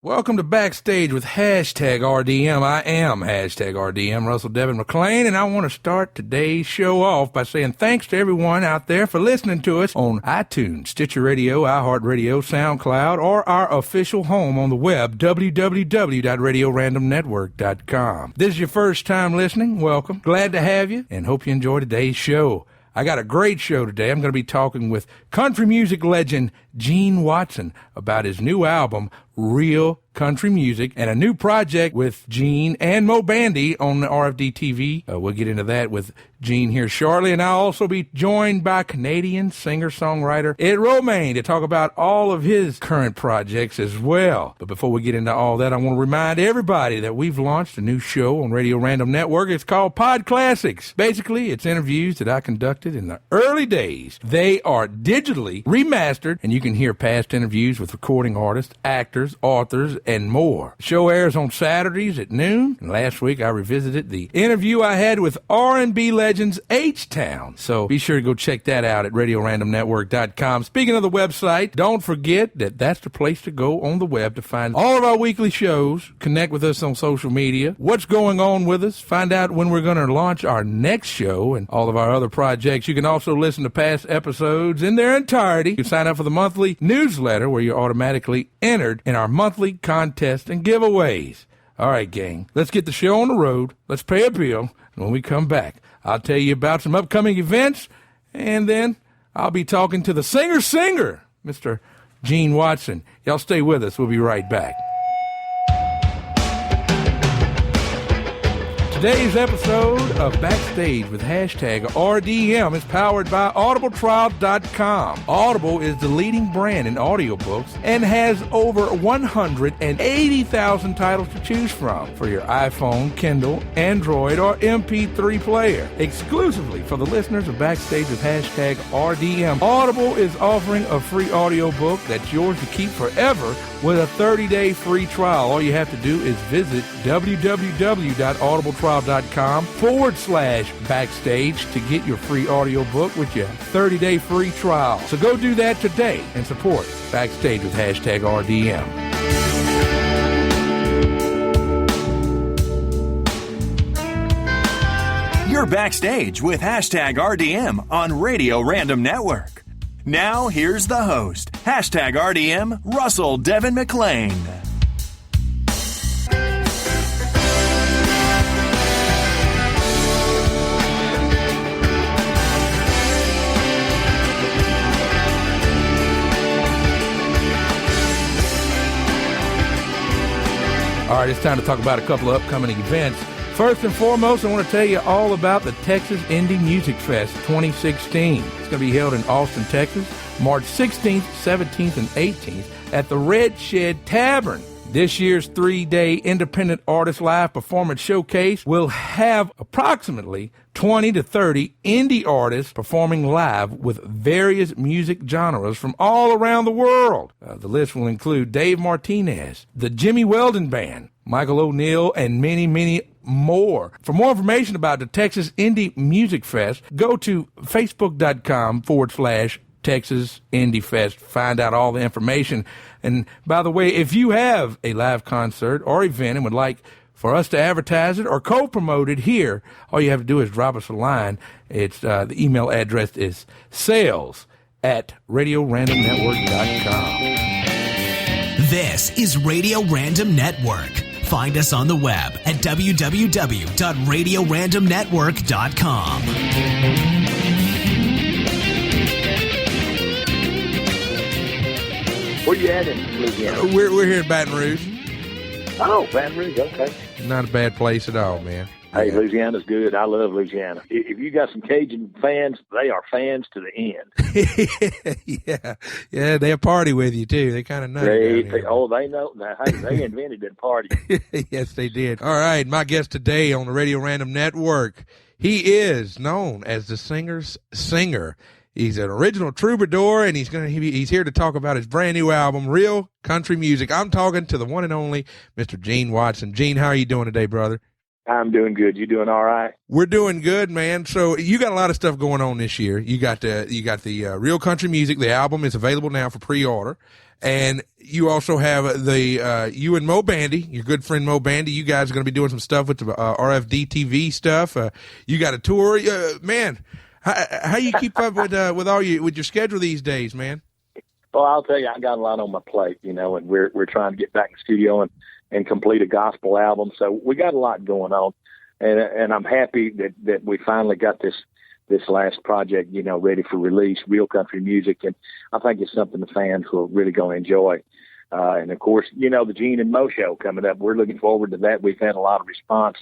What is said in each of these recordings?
Welcome to Backstage with hashtag RDM. I am hashtag RDM, Russell Devin McLain, and I want to start today's show off by saying thanks to everyone out there for listening to us on iTunes, Stitcher Radio, iHeartRadio, SoundCloud, or our official home on the web, www.radiorandomnetwork.com. This is your first time listening. Welcome. Glad to have you, and hope you enjoy today's show. I got a great show today. I'm going to be talking with country music legend Gene Watson about his new album, Real Country Music, and a new project with Gene and Moe Bandy on the RFD-TV. We'll get into that with Gene here shortly, and I'll also be joined by Canadian singer-songwriter Ed Roman to talk about all of his current projects as well. But before we get into all that, I want to remind everybody that we've launched a new show on Radio Random Network. It's called Pod Classics. Basically, it's interviews that I conducted in the early days. They are digitally remastered, and you can hear past interviews with recording artists, actors, authors, and more. The show airs on Saturdays at noon, and last week I revisited the interview I had with R&B legends H-Town. So be sure to go check that out at RadioRandomNetwork.com. Speaking of the website, don't forget that that's the place to go on the web to find all of our weekly shows, connect with us on social media, what's going on with us, find out when we're going to launch our next show and all of our other projects. You can also listen to past episodes in their entirety. You can sign up for the monthly newsletter where you're automatically entered in our monthly contest and giveaways. All right, gang, let's get the show on the road. Let's pay a bill. And when we come back, I'll tell you about some upcoming events, and then I'll be talking to the singer, Mr. Gene Watson. Y'all stay with us. We'll be right back. Today's episode of Backstage with hashtag RDM is powered by audibletrial.com. Audible is the leading brand in audiobooks and has over 180,000 titles to choose from for your iPhone, Kindle, Android, or MP3 player. Exclusively for the listeners of Backstage with hashtag RDM, Audible is offering a free audiobook that's yours to keep forever with a 30-day free trial. All you have to do is visit www.audibletrial.com/backstage to get your free audiobook with your 30-day free trial. So go do that today and support Backstage with hashtag RDM. You're Backstage with hashtag RDM on Radio Random Network. Now, here's the host, hashtag RDM, Russell Devin McLain. All right, it's time to talk about a couple of upcoming events. First and foremost, I want to tell you all about the Texas Indie Music Fest 2016. It's going to be held in Austin, Texas, March 16th, 17th, and 18th at the Red Shed Tavern. This year's 3-day independent artist live performance showcase will have approximately 20 to 30 indie artists performing live with various music genres from all around the world. The list will include Dave Martinez, the Jimmy Weldon Band, Michael O'Neill, and many, many more. For more information about the Texas Indie Music Fest, go to facebook.com/Texas Indie Fest. Find out all the information. And by the way, if you have a live concert or event and would like for us to advertise it or co-promote it here, all you have to do is drop us a line. It's the email address is sales@radiorandomnetwork.com. This is Radio Random Network. Find us on the web at www.radiorandomnetwork.com. Where you at in Louisiana? We're here in Baton Rouge. Oh, Baton Rouge, okay. Not a bad place at all, man. Hey, Louisiana's good. I love Louisiana. If you got some Cajun fans, they are fans to the end. Yeah, they'll party with you, too. They kind of know. They know. Hey, they invented that party. Yes, they did. All right, my guest today on the Radio Random Network, he is known as the singer's singer. He's an original troubadour, and he's here to talk about his brand new album, Real Country Music. I'm talking to the one and only Mr. Gene Watson. Gene, how are you doing today, brother? I'm doing good. You doing all right? We're doing good, man. So you got a lot of stuff going on this year. You got the Real Country Music. The album is available now for pre-order, And you also have you and Moe Bandy, your good friend Moe Bandy. You guys are going to be doing some stuff with the RFD-TV stuff. You got a tour, man. How you keep up with your schedule these days, man? Well, I'll tell you, I got a lot on my plate, and we're trying to get back in the studio and complete a gospel album. So we got a lot going on, and I'm happy that we finally got this last project, ready for release, Real Country Music, and I think it's something the fans will really going to enjoy. And of course, the Gene and Moe show coming up. We're looking forward to that. We've had a lot of response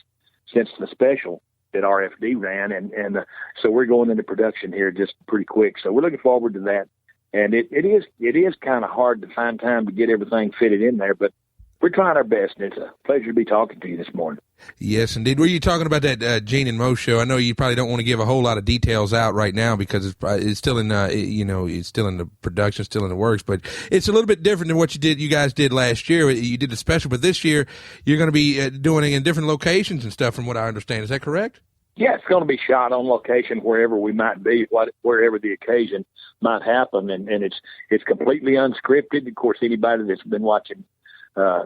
since the special that RFD ran, and so we're going into production here just pretty quick. So we're looking forward to that. And it is kind of hard to find time to get everything fitted in there, but we're trying our best, and it's a pleasure to be talking to you this morning. Yes, indeed. Were you talking about that Gene and Moe show? I know you probably don't want to give a whole lot of details out right now because it's still in it's still in the production, still in the works. But it's a little bit different than what you guys did last year. You did the special, but this year you're going to be doing it in different locations and stuff. From what I understand, is that correct? Yeah, it's going to be shot on location wherever we might be, wherever the occasion might happen, and it's completely unscripted. Of course, anybody that's been watching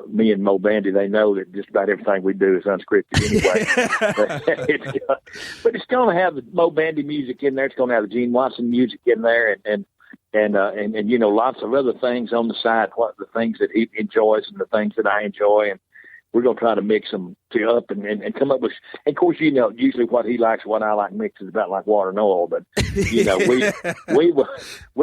me and Moe Bandy, they know that just about everything we do is unscripted anyway. but it's going to have the Moe Bandy music in there. It's going to have the Gene Watson music in there, and lots of other things on the side. What the things that he enjoys and the things that I enjoy, and we're going to try to mix them up and come up with. And of course, usually what he likes, what I like, mixed is about like water and oil. But we're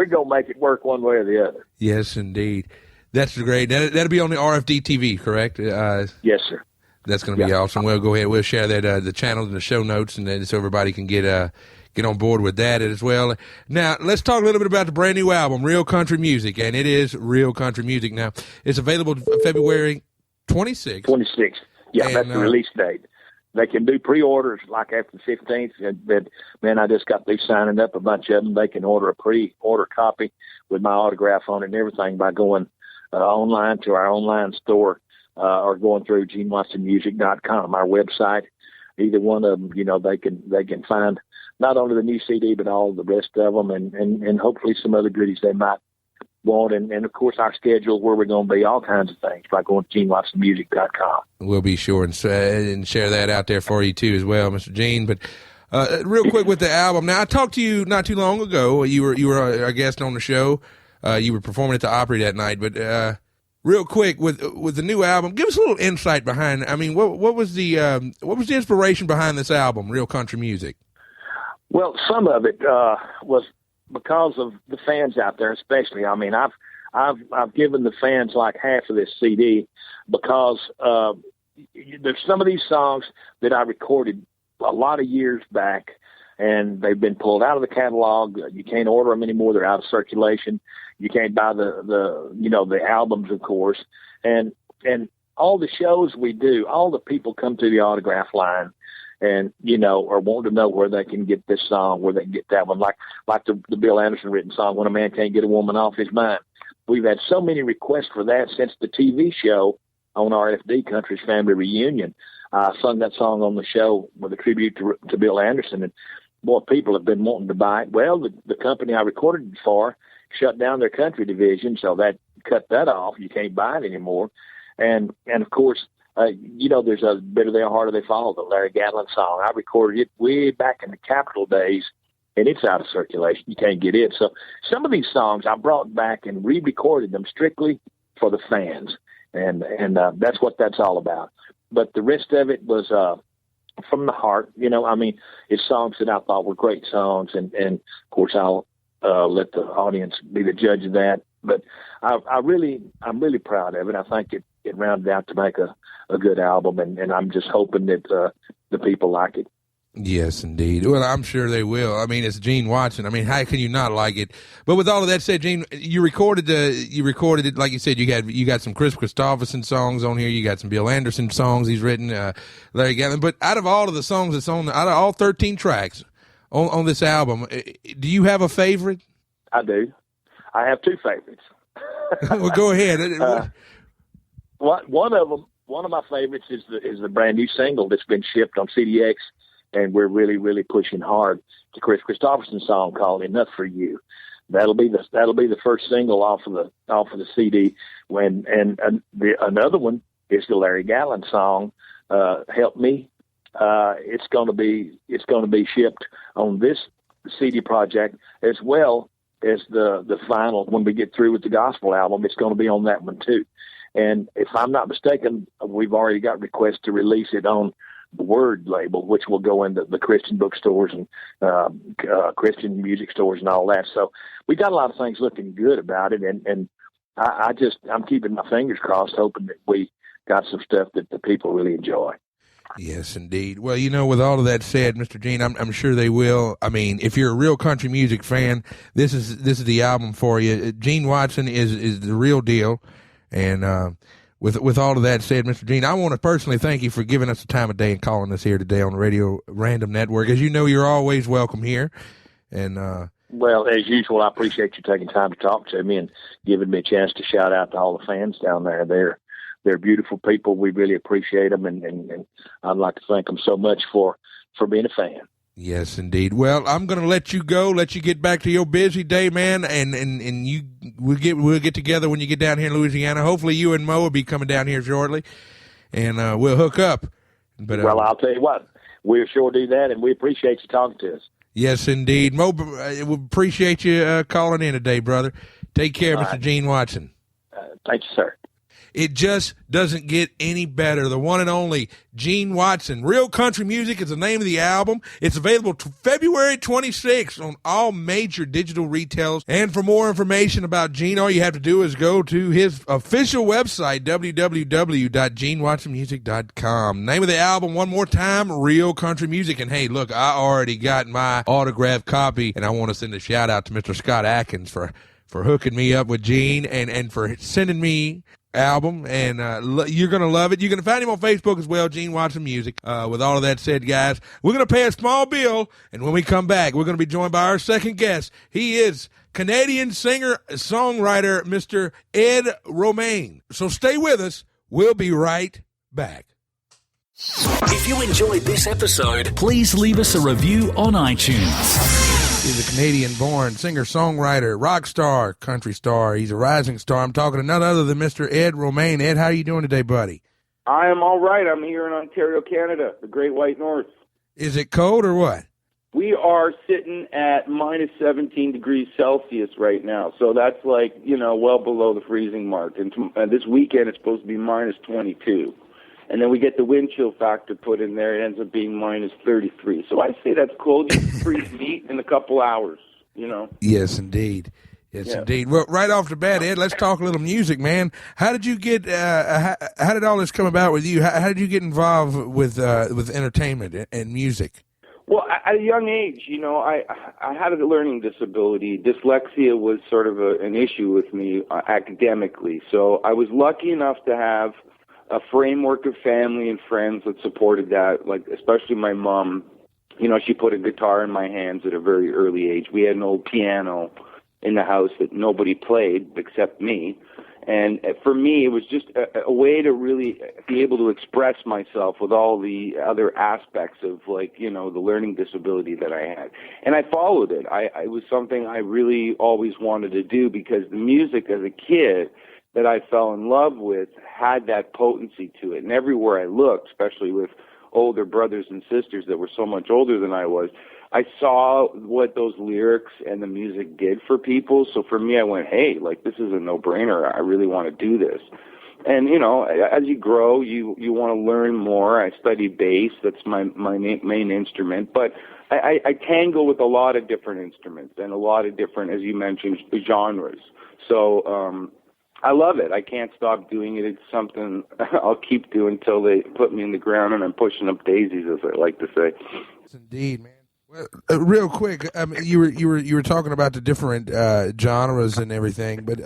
going to make it work one way or the other. Yes, indeed. That's great. That'll be on the RFD-TV, correct? Yes, sir. That's going to be awesome. We'll go ahead. We'll share that the channel and the show notes, and then so everybody can get on board with that as well. Now, let's talk a little bit about the brand new album, Real Country Music, and it is Real Country Music. Now, it's available February 26th. 26th. Yeah, and that's the release date. They can do pre-orders like after the 15th. But, man, I just got these signing up, a bunch of them. They can order a pre-order copy with my autograph on it and everything by going online to our online store or going through GeneWatsonMusic.com, our website. Either one of them, they can find not only the new CD but all the rest of them, and hopefully some other goodies they might want, and of course our schedule where we're going to be, all kinds of things by going to GeneWatsonMusic.com. We'll be sure and share that out there for you too as well, Mr. Gene. But real quick with the album. Now, I talked to you not too long ago. You were a guest on the show. You were performing at the Opry that night. But real quick with the new album, give us a little insight behind. I mean, what was the inspiration behind this album, Real Country Music? Well, some of it was because of the fans out there, especially. I mean, I've given the fans like half of this CD because there's some of these songs that I recorded a lot of years back, and they've been pulled out of the catalog. You can't order them anymore; they're out of circulation. You can't buy the albums, of course, and all the shows we do, all the people come to the autograph line and, or want to know where they can get this song, where they can get that one, like the Bill Anderson written song, When a Man Can't Get a Woman Off His Mind. We've had so many requests for that since the TV show on RFD, Country's Family Reunion. I sung that song on the show with a tribute to Bill Anderson, and boy, people have been wanting to buy it. Well, the company I recorded it for shut down their country division, so that cut that off. You can't buy it anymore. And of course, there's a Better They Are, Harder They Fall, the Larry Gatlin song. I recorded it way back in the Capitol days, and it's out of circulation. You can't get it. So some of these songs I brought back and re-recorded them strictly for the fans, and that's what that's all about. But the rest of it was from the heart. It's songs that I thought were great songs, and of course I'll let the audience be the judge of that. But I'm really proud of it. I think it rounded out to make a good album, and I'm just hoping that the people like it. Yes, indeed. Well, I'm sure they will. I mean, it's Gene Watson. I mean, how can you not like it? But with all of that said, Gene, you recorded it, like you said. You got some Chris Christopherson songs on here. You got some Bill Anderson songs he's written. Larry Gatlin. But out of all of the songs that's out of all 13 tracks on this album, do you have a favorite? I do. I have two favorites. Well, go ahead. One of my favorites is the brand new single that's been shipped on CDX, and we're really, really pushing hard. The Chris Christopherson song called "Enough for You." That'll be the first single off of the CD. Another one is the Larry Gallen song, "Help Me." It's going to be shipped on this CD project as well as the final. When we get through with the gospel album, it's going to be on that one too. And if I'm not mistaken, we've already got requests to release it on the Word label, which will go into the Christian bookstores and Christian music stores and all that. So we got a lot of things looking good about it, and I'm keeping my fingers crossed, hoping that we got some stuff that the people really enjoy. Yes, indeed. Well, with all of that said, Mr. Gene, I'm sure they will. I mean, if you're a real country music fan, this is the album for you. Gene Watson is the real deal, and with all of that said, Mr. Gene, I want to personally thank you for giving us the time of day and calling us here today on the Radio Random Network. As you know, you're always welcome here. And well, as usual, I appreciate you taking time to talk to me and giving me a chance to shout out to all the fans down there. They're beautiful people. We really appreciate them, and I'd like to thank them so much for being a fan. Yes, indeed. Well, I'm going to let you go, let you get back to your busy day, man, and we'll get together when you get down here in Louisiana. Hopefully you and Moe will be coming down here shortly, and we'll hook up. But well, I'll tell you what, we'll sure do that, and we appreciate you talking to us. Yes, indeed. Moe, we appreciate you calling in today, brother. Take care, All Mr. right. Gene Watson. Thank you, sir. It just doesn't get any better. The one and only Gene Watson. Real Country Music is the name of the album. It's available February 26th on all major digital retailers. And for more information about Gene, all you have to do is go to his official website, www.genewatsonmusic.com. Name of the album, one more time, Real Country Music. And hey, look, I already got my autographed copy, and I want to send a shout out to Mr. Scott Atkins for hooking me up with Gene and for sending me album, and you're going to love it. You can find him on Facebook as well, Gene Watson Music. With all of that said, guys, we're going to pay a small bill, and when we come back, we're going to be joined by our second guest. He is Canadian singer-songwriter Mr. Ed Roman. So stay with us. We'll be right back. If you enjoyed this episode, please leave us a review on iTunes. He's a Canadian-born singer-songwriter, rock star, country star. He's a rising star. I'm talking to none other than Mr. Ed Roman. Ed, how are you doing today, buddy? I am all right. I'm here in Ontario, Canada, the Great White North. Is it cold or what? We are sitting at minus 17 degrees Celsius right now, so that's like, well below the freezing mark. And this weekend it's supposed to be minus 22. And then we get the wind chill factor put in there. It ends up being minus 33. So I say that's cold. You can freeze meat in a couple hours, Yes, indeed. Yes, Yeah. indeed. Well, right off the bat, Ed, let's talk a little music, man. How did you get, how did all this come about with you? How did you get involved with entertainment and music? Well, at a young age, I had a learning disability. Dyslexia was sort of an issue with me academically. So I was lucky enough to have a framework of family and friends that supported that, like especially my mom. She put a guitar in my hands at a very early age. We had an old piano in the house that nobody played except me. And for me, it was just a way to really be able to express myself with all the other aspects of, the learning disability that I had. And I followed it. It was something I really always wanted to do because the music as a kid that I fell in love with had that potency to it. And everywhere I looked, especially with older brothers and sisters that were so much older than I was, I saw what those lyrics and the music did for people. So for me, I went, hey, this is a no-brainer. I really want to do this. And, as you grow, you want to learn more. I studied bass. That's my main instrument. But I tangle with a lot of different instruments and a lot of different, as you mentioned, genres. So I love it. I can't stop doing it. It's something I'll keep doing until they put me in the ground and I'm pushing up daisies, as I like to say. Yes, indeed, man. Well, real quick, I mean, you were talking about the different genres and everything, but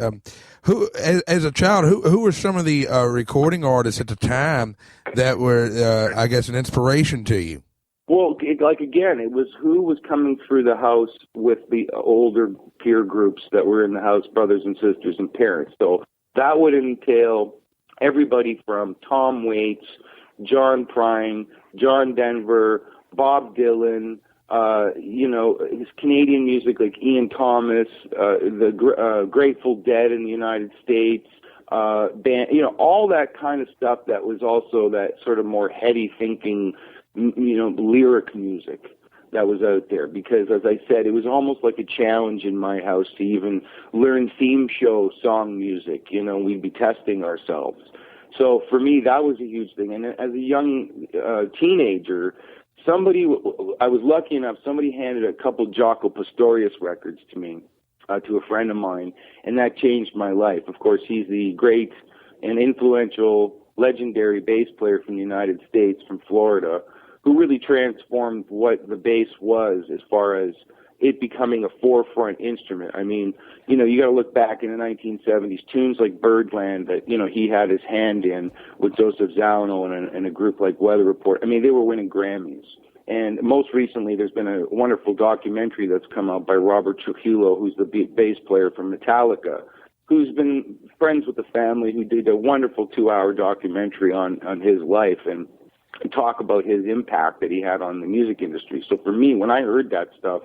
who, as a child, who were some of the recording artists at the time that were, I guess, an inspiration to you? Well, again, it was who was coming through the house with the older peer groups that were in the house, brothers and sisters and parents. So that would entail everybody from Tom Waits, John Prine, John Denver, Bob Dylan, his Canadian music like Ian Thomas, the Grateful Dead in the United States, band, all that kind of stuff that was also that sort of more heady thinking, lyric music that was out there. Because, as I said, it was almost like a challenge in my house to even learn theme show song music. We'd be testing ourselves. So for me, that was a huge thing. And as a young teenager, I was lucky enough, somebody handed a couple Jaco Pastorius records to me, to a friend of mine, and that changed my life. Of course, he's the great and influential, legendary bass player from the United States, from Florida, who really transformed what the bass was as far as it becoming a forefront instrument. I mean, you got to look back in the 1970s, tunes like Birdland that, he had his hand in with Joseph Zawinul and a group like Weather Report. I mean, they were winning Grammys. And most recently, there's been a wonderful documentary that's come out by Robert Trujillo, who's the bass player from Metallica, who's been friends with the family, who did a wonderful 2-hour documentary on his life and talk about his impact that he had on the music industry. So for me, when I heard that stuff,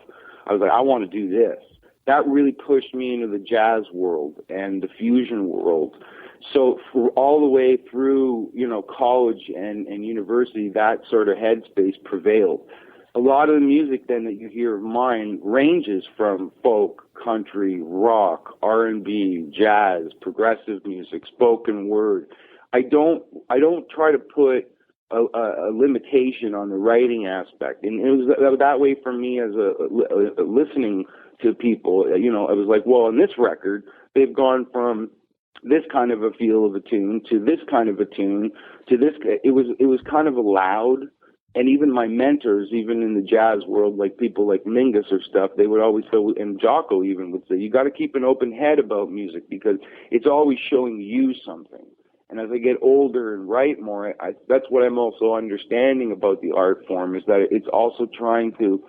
I was like, I want to do this. That really pushed me into the jazz world and the fusion world. So for all the way through, college and university, that sort of headspace prevailed. A lot of the music then that you hear of mine ranges from folk, country, rock, R&B, jazz, progressive music, spoken word. I don't try to put a limitation on the writing aspect, and it was that way for me as a listening to people. I was like, well, in this record, they've gone from this kind of a feel of a tune to this kind of a tune to this. It was kind of loud, and even my mentors, even in the jazz world, like people like Mingus or stuff, they would always say, and Jaco even would say, you got to keep an open head about music because it's always showing you something. And as I get older and write more, that's what I'm also understanding about the art form, is that it's also trying to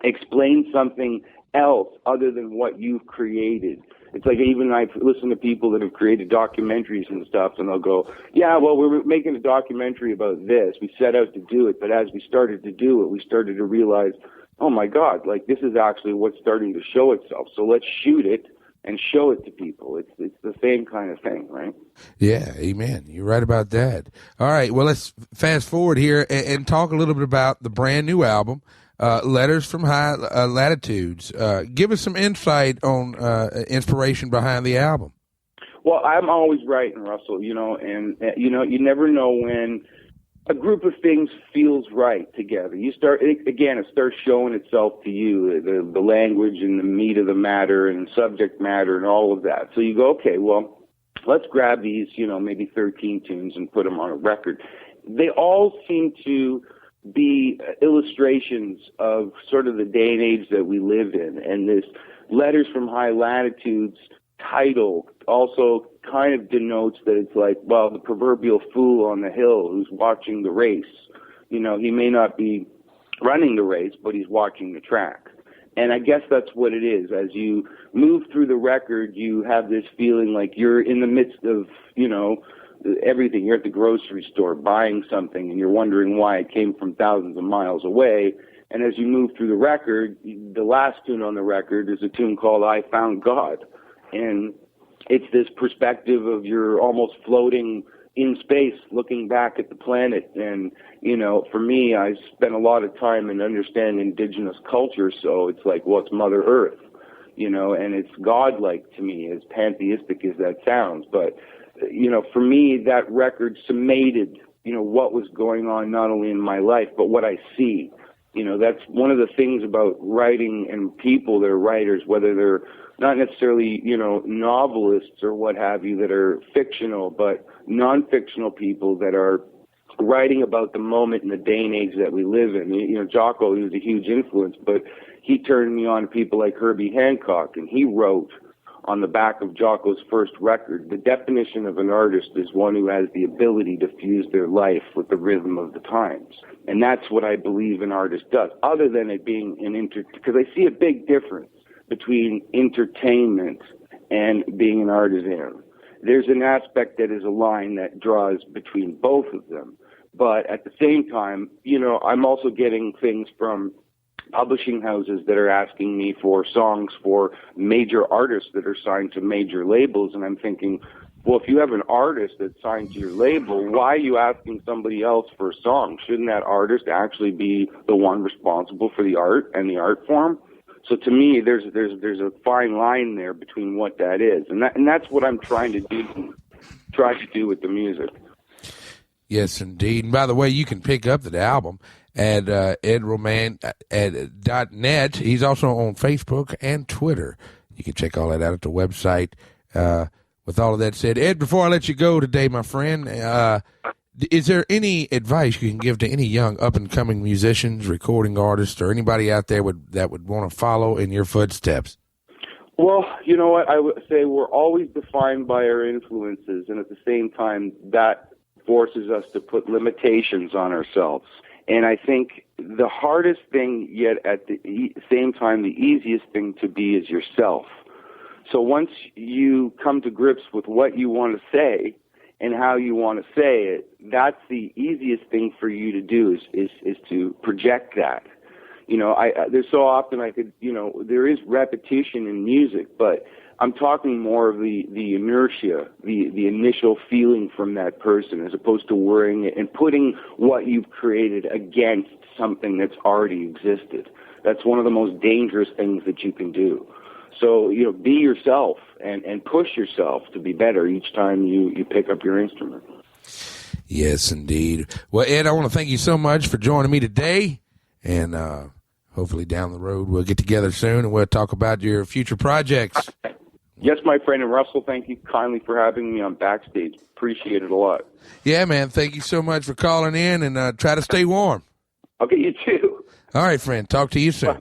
explain something else other than what you've created. It's like even I've listened to people that have created documentaries and stuff, and they'll go, yeah, well, we're making a documentary about this. We set out to do it, but as we started to do it, we started to realize, oh, my God, like this is actually what's starting to show itself. So let's shoot it and show it to people. It's the same kind of thing, right? Yeah, amen. You're right about that. All right, well, let's fast forward here and talk a little bit about the brand new album, Letters from High Latitudes. Give us some insight on inspiration behind the album. Well, I'm always writing, Russell, and you never know when a group of things feels right together. It starts showing itself to you, the language and the meat of the matter and subject matter and all of that. So you go, okay, well, let's grab these, maybe 13 tunes and put them on a record. They all seem to be illustrations of sort of the day and age that we live in. And this Letters from High Latitudes title also kind of denotes that it's like, well, the proverbial fool on the hill who's watching the race. He may not be running the race, but he's watching the track. And I guess that's what it is. As you move through the record, you have this feeling like you're in the midst of, everything. You're at the grocery store buying something, and you're wondering why it came from thousands of miles away. And as you move through the record, the last tune on the record is a tune called I Found God. And it's this perspective of you're almost floating in space, looking back at the planet. And, for me, I spent a lot of time in understanding indigenous culture. So it's like, well, it's Mother Earth, and it's godlike to me, as pantheistic as that sounds. But, for me, that record summated, what was going on not only in my life, but what I see. That's one of the things about writing and people that are writers, whether they're not necessarily, novelists or what have you that are fictional, but non-fictional people that are writing about the moment and the day and age that we live in. Jaco, he was a huge influence, but he turned me on to people like Herbie Hancock, and he wrote on the back of Jaco's first record, the definition of an artist is one who has the ability to fuse their life with the rhythm of the times. And that's what I believe an artist does, other than it being because I see a big difference between entertainment and being an artisan. There's an aspect that is a line that draws between both of them. But at the same time, I'm also getting things from publishing houses that are asking me for songs for major artists that are signed to major labels, and I'm thinking, well, if you have an artist that's signed to your label, why are you asking somebody else for a song? Shouldn't that artist actually be the one responsible for the art and the art form? So to me, there's a fine line there between what that is, and that's what I'm trying to do with the music. Yes, indeed. And by the way, you can pick up the album at edroman.net. He's also on Facebook and Twitter. You can check all that out at the website. With all of that said, Ed, before I let you go today, my friend, is there any advice you can give to any young up-and-coming musicians, recording artists, or anybody out there that would want to follow in your footsteps? Well, you know what? I would say we're always defined by our influences, and at the same time, that forces us to put limitations on ourselves. And I think the hardest thing, yet at the same time, the easiest thing to be is yourself. So once you come to grips with what you want to say and how you want to say it, that's the easiest thing for you to do is to project that. You know, there's so often there is repetition in music, but I'm talking more of the inertia, the initial feeling from that person, as opposed to worrying it and putting what you've created against something that's already existed. That's one of the most dangerous things that you can do. So, you know, be yourself and push yourself to be better each time you pick up your instrument. Yes, indeed. Well, Ed, I want to thank you so much for joining me today, and hopefully down the road we'll get together soon and we'll talk about your future projects. Yes, my friend, and Russell, thank you kindly for having me on Backstage. Appreciate it a lot. Yeah, man, thank you so much for calling in, and try to stay warm. Okay, you too. All right, friend. Talk to you soon. Bye.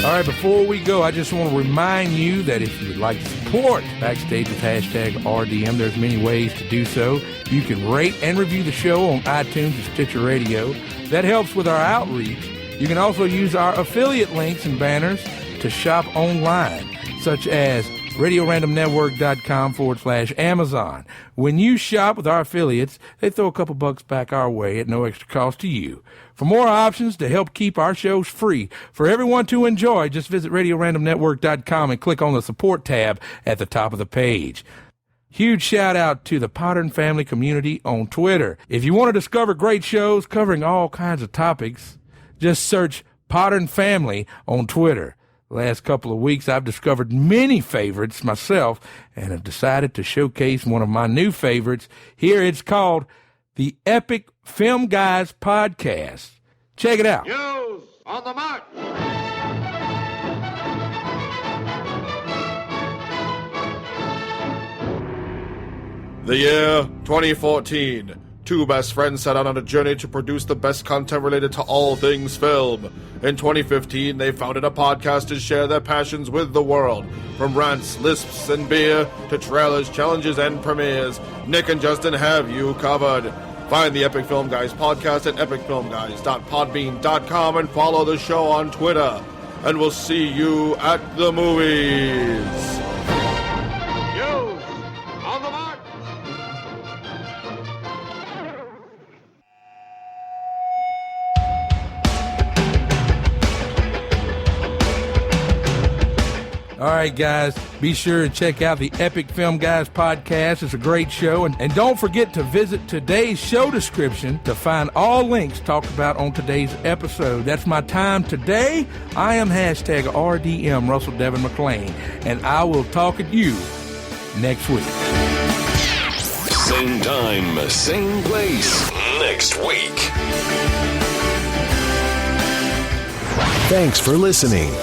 All right, before we go, I just want to remind you that if you would like to support Backstage with hashtag RDM, there's many ways to do so. You can rate and review the show on iTunes and Stitcher Radio. That helps with our outreach. You can also use our affiliate links and banners to shop online, such as RadioRandomNetwork.com/Amazon. When you shop with our affiliates, they throw a couple bucks back our way at no extra cost to you. For more options to help keep our shows free for everyone to enjoy, just visit RadioRandomNetwork.com and click on the support tab at the top of the page. Huge shout out to the Potter and Family community on Twitter. If you want to discover great shows covering all kinds of topics, just search Potter and Family on Twitter. The last couple of weeks, I've discovered many favorites myself and have decided to showcase one of my new favorites. Here it's called the Epic Film Guys Podcast. Check it out. News on the march. The year 2014. Two best friends set out on a journey to produce the best content related to all things film. In 2015, they founded a podcast to share their passions with the world. From rants, lisps, and beer to trailers, challenges, and premieres, Nick and Justin have you covered. Find the Epic Film Guys podcast at epicfilmguys.podbean.com and follow the show on Twitter. And we'll see you at the movies. News on the march. All right, guys, be sure to check out the Epic Film Guys podcast. It's a great show. And don't forget to visit today's show description to find all links talked about on today's episode. That's my time today. I am hashtag RDM Russell Devin McLain, and I will talk at you next week. Same time, same place, next week. Thanks for listening